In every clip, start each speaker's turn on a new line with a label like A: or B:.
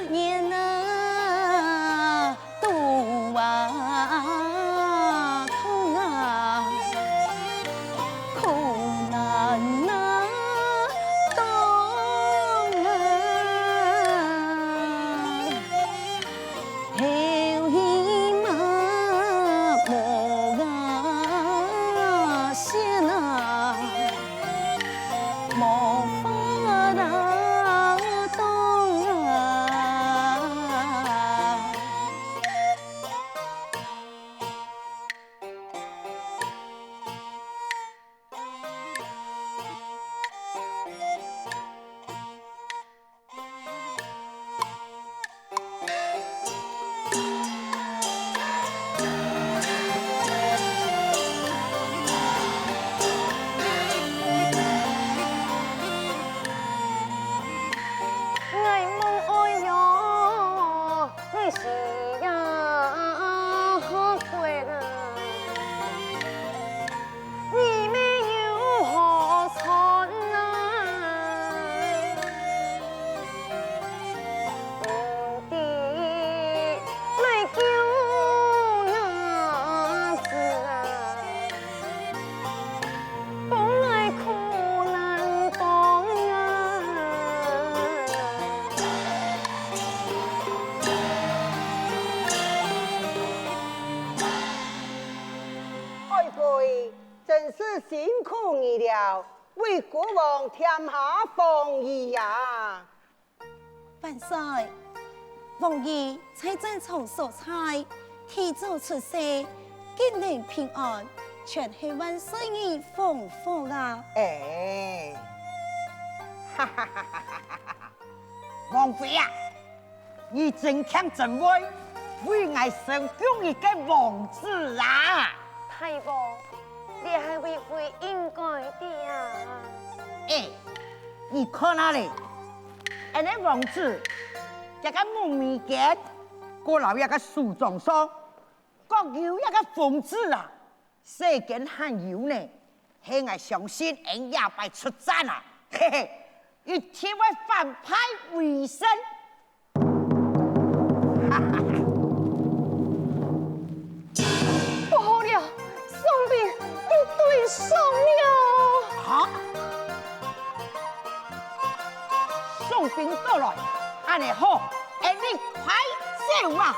A: 年啊，肚啊痛啊，苦难啊当啊，后一马莫啊先啊，莫法啊当啊。
B: 爱梦爱哟，你是呀好贵啦，你没有好穿呐，不的来叫伢子啊，不爱苦难当啊。
C: 爱妃真是辛苦你了，为国王添下风雨呀！
A: 万岁，王爷在战场所差，提早出世，吉年平安，全系万岁爷丰富啊！
C: 哎，哈哈哈哈哈哈！王妃啊，你真强真威，为爱生供一个王子啊！
B: 太婆，你还为会应该的呀？
C: 哎，你看哪里？那个王子，一个木面间，过老一个树桩上，各有一个疯子啊！世间罕有呢，嘿，我相信人也phải出战啊！嘿嘿，一天为反派为生。哈哈哈！
B: 不好了，宋兵要对上了！
C: 好，宋兵到来，安尼好，哎，你快走啊！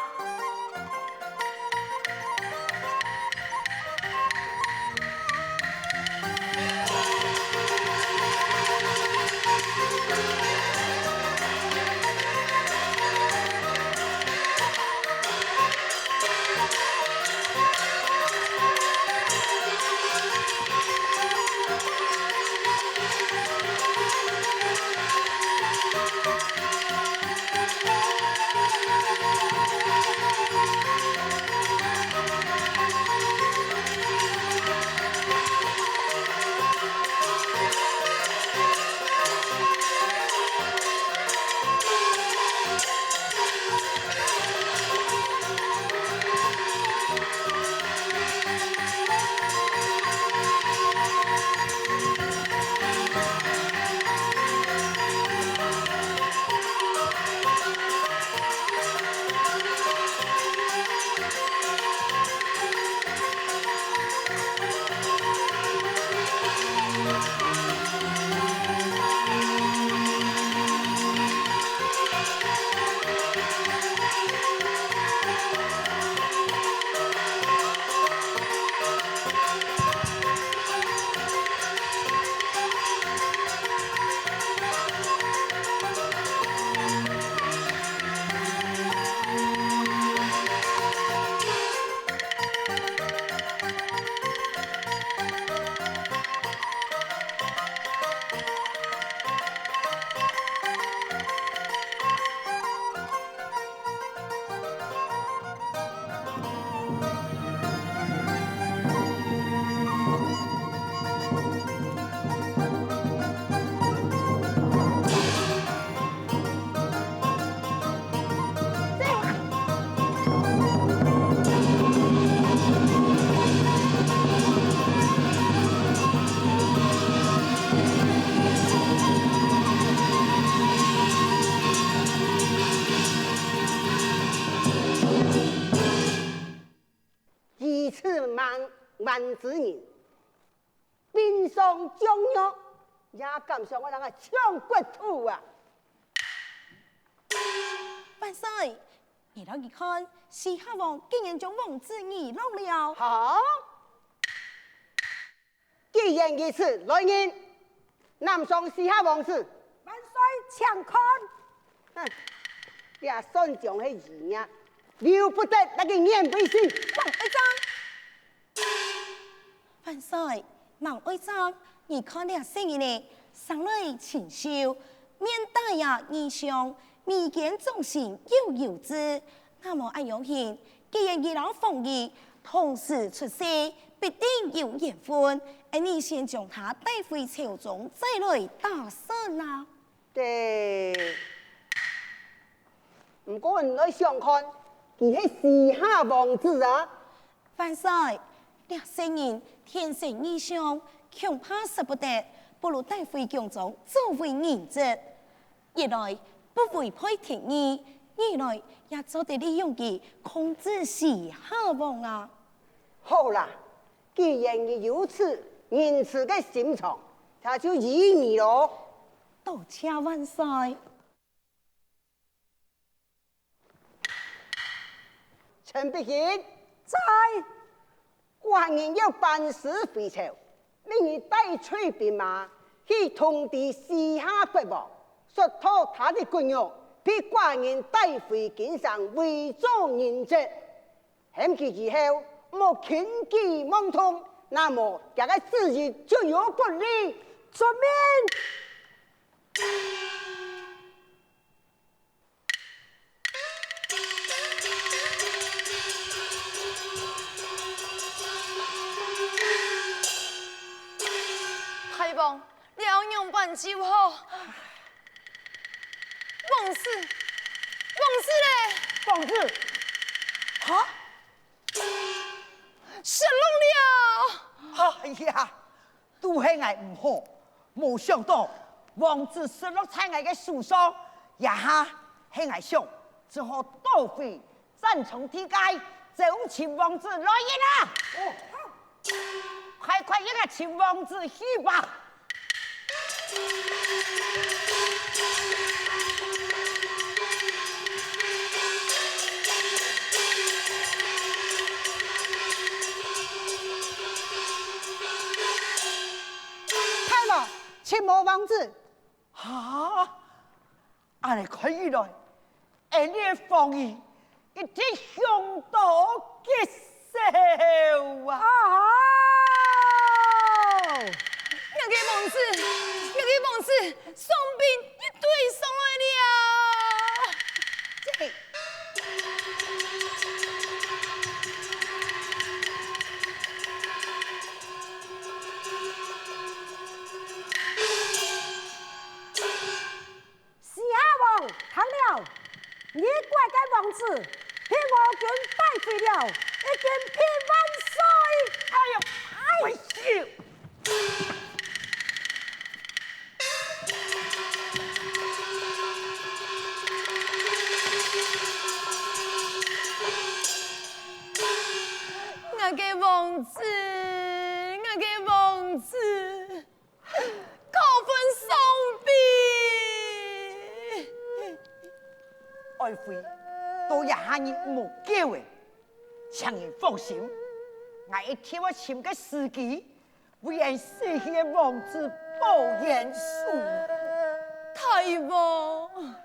D: 此万之人，冰霜降药，也敢上我那个抢国土啊！
A: 万岁，你老一看，西夏王竟然将王子遗落了。
D: 好，既然如此，来人，南上西夏王子。
E: 万岁，请看。
D: 哼，也算将迄字呀，留不得那个眼背心。
A: 王会长，万岁，王会长，你看了声音呢，上来请修，面带呀异相，眉间总行有之。那么爱有幸，既然二老奉义，同时出世，必定有缘分。而你先将他带回朝中，再来打算啦。
D: 对。不过你来想看，佢係時下王子啊！
A: 万岁，这声音天生异象，恐怕使不得，不如带回宫中作为人质。一来不违背天意，二来也做得利用佢控制西夏王啊！
D: 好啦，既然你如此仁慈嘅心腸，他就依你咯。
A: 多谢万岁。
D: 陳必賢，
E: 在
D: 寡人要辦事回朝，令你帶取兵馬去通知西夏國王，說托他的軍用，俾寡人帶回京上為做人質。險期之後，莫輕舉妄動，那麼這個自己就有不利。
E: 遵命。
B: 太王，了用办就好。王氏，王氏嘞！
C: 王子，哈？
B: 失落了。
C: 哎呀，都係我唔好，冇想到王子失落在我嘅手上，也下係我想，只好倒回戰從地界，就請王子來人啦！快快讓我請王子去吧！
D: 太王，請謀王子。
C: 啊！俺哋看起來，俺哋防御一定相當棘手啊！
B: 那個王子，那個王子，雙兵一隊上來了。
D: 這
E: 西夏王唐了，你怪该王子，被我军带回了，一定骗万岁！
C: 哎呦，哎呦！
B: 我嘅王子，我嘅王子，高分送兵。
C: 愛妃都也下你冇叫嘅，請你放心，我一天我尋個時機，為人死去嘅王子報冤書。
B: 太王，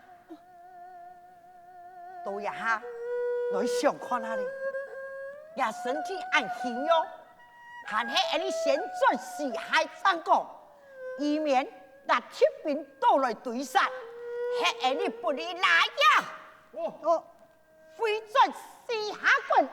C: 都也下來想看下你，也身體安輕喲，還係讓你先轉西海戰功，以免那鐵兵到來對殺，係讓你不利來呀！非轉西夏軍。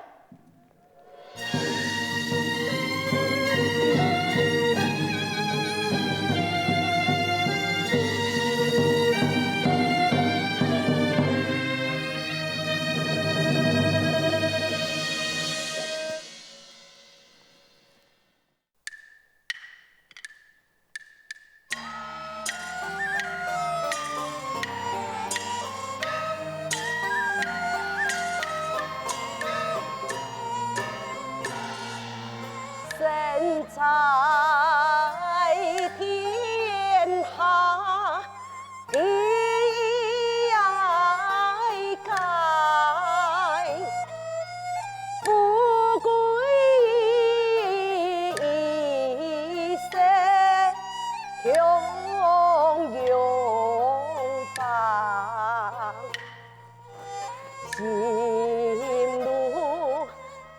E: 心路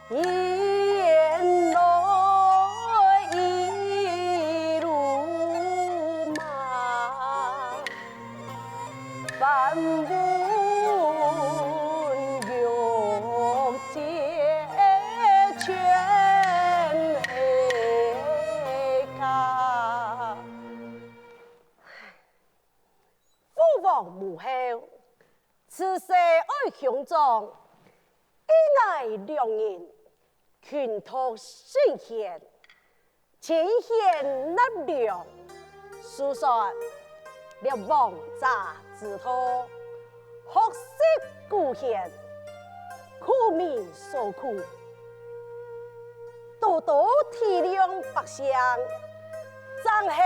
E: 沿来一路马，翻滚涌接全黑家。父王母后，此世爱雄壮，一爱良人，群托圣贤，前贤纳良，书说列王杂之托，学识古贤，苦民所苦，多多体谅百姓，真是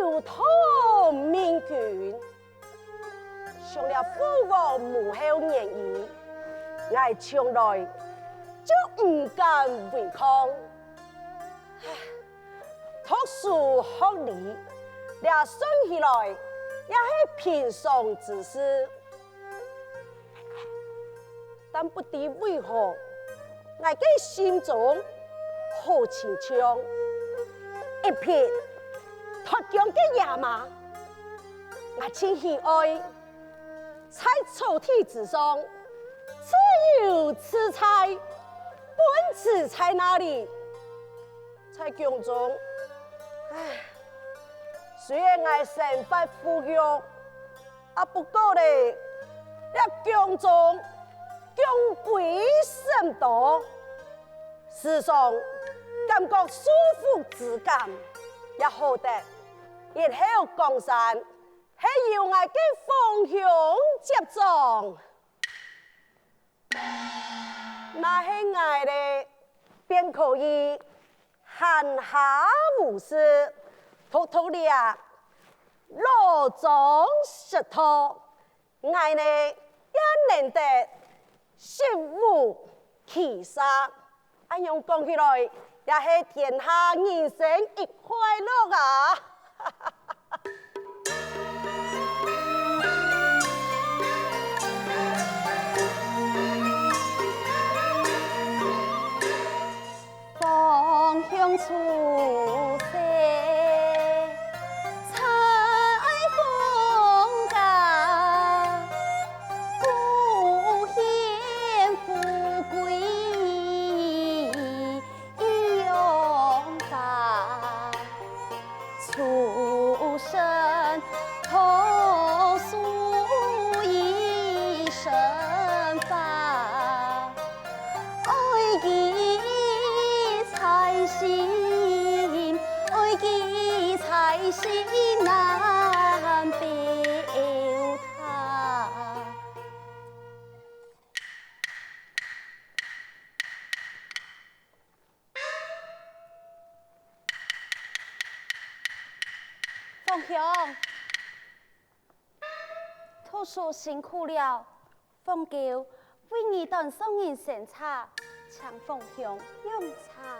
E: 有托民权。上了父王母后言语，我从来就唔敢违抗。读书学理，俩算起来也是平常之事，但不知为何，我嘅心中好亲像一片脱缰嘅野马，我真喜爱。在草地之上，只有吃菜，本吃在哪里？在宫中，唉，虽然我身份富裕，不过咧，在宫中宫规甚多，时常感觉舒服之感，也好得日后江山。係要我嘅方向接種，那係我咧便可以閒暇無事，偷偷地羅裝食托，我咧也能得食無其殺。咁樣講起來，也係天下人生一快樂啊！方向出色，采风家，不嫌富贵用大，出身投诉一身法，爱己才心，爱己才心难表达。凤雄，读书辛苦了，凤九为你当送人献茶，请凤雄用茶。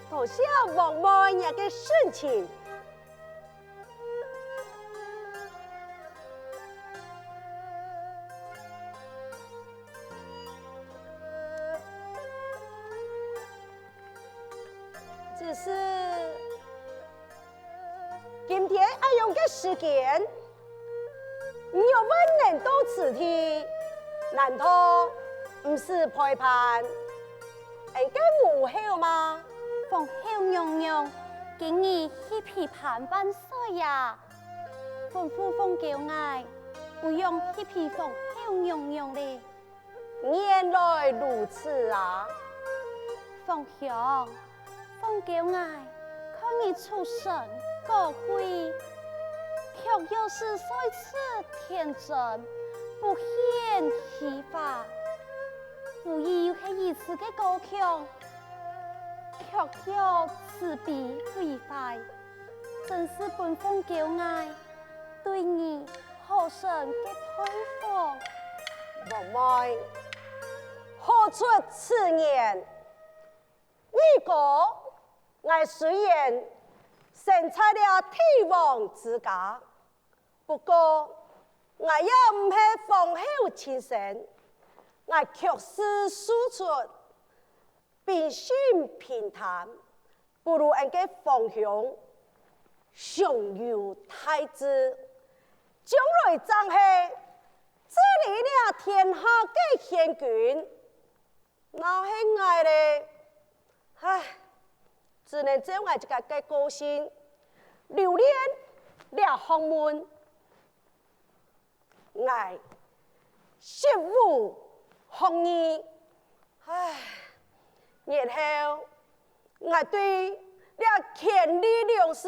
E: 多谢王母爷的盛情。只是今天爱用的时间，你要问能到此地，难道不是陪伴？应该母后吗？凤后娘娘，今日去陪伴万岁呀！吩咐凤九爱，不用去陪凤后娘娘嘞。原来如此啊！凤兄，凤九爱，看你出身高贵，却又是帅气天真，不显气法。无疑又是一次的高强，却又自卑毁坏，真是本凤九爱对你好生的佩服。王妹，何出此言？如果我虽然生在了帝王之家，不过我也唔系丰厚亲生，我却是输出，平心平淡，不如人家方向上有太子，将来正是治理了天下嘅贤君，哪系我咧？唉，只能做我这个嘅个性，留恋了学问。爱习武学艺，唉，然后我对了权力良事，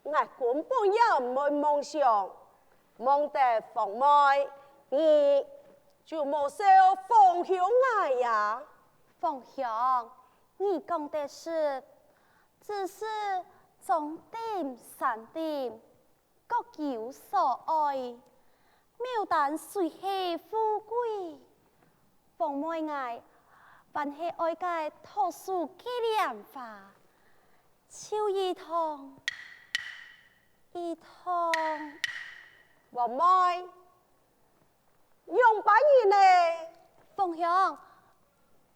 E: 我根本也冇梦想，梦得放妹，你就冇受方向爱呀。
B: 凤香，你讲的是，只是中点山点，各有所爱。牡丹虽系富贵，凤妹爱，凡系爱嘅特殊纪念花，秋一通，一通。
E: 王妹，用把人呢？
B: 凤香，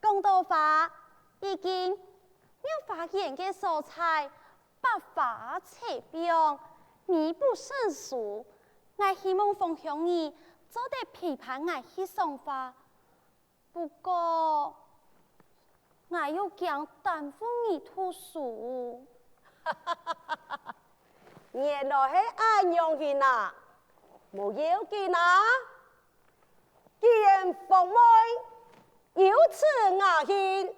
B: 讲到花，已经要发现嘅素材，百花齐放，你不胜数。我希望凤香你做得批判我去送花，不过我又惊耽误你读书。
E: 原来是安样嘅呐，冇要紧啊！既然凤妹有此雅兴，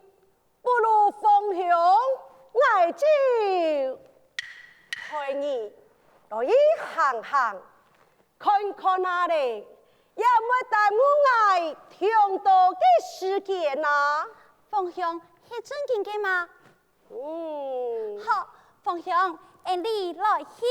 E: 不如凤香爱就陪你来行行。看看那里，也没耽误我听到的时间呐。
B: 凤香是正经嘅吗？好，凤香，你来去。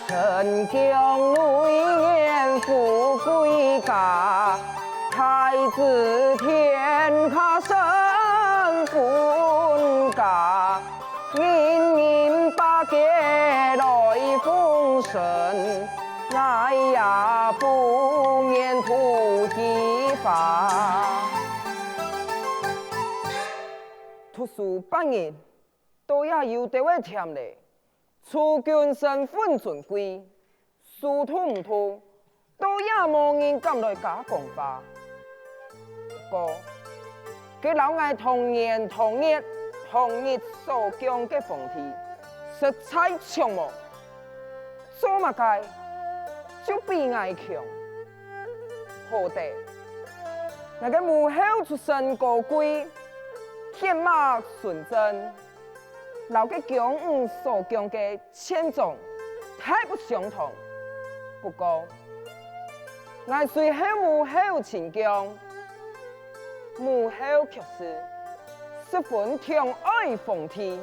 C: 陈江内燕富贵家，太子天下生分家，人人把节来丰盛，爱呀不言土地法。读书8年，都也有得位添嘞。出军身份尊贵，殊途唔途，都也无人敢来假讲话。不过，佢老爱同年同日所讲嘅风气，实在强无，做乜解就比爱强。好在那个母后出身高贵，天马纯真。老嘅强五所讲嘅千种太不相同，不过我虽后母后情强，母后却是十分疼爱凤天。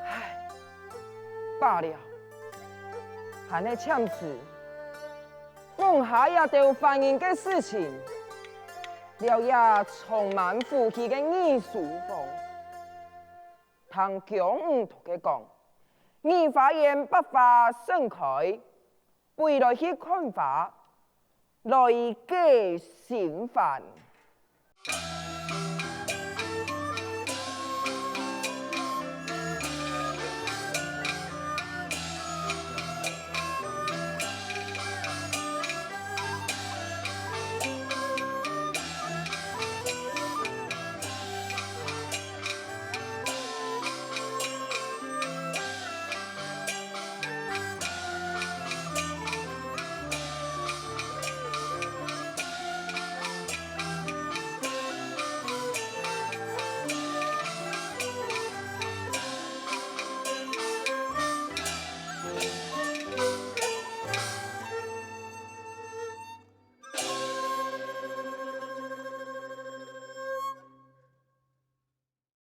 C: 唉，罢了，还係참事，放下也就反映嘅事情，了也充滿負氣嘅藝術風。唐強五同佢講，你發現百花盛開，背來去看花，來記心煩。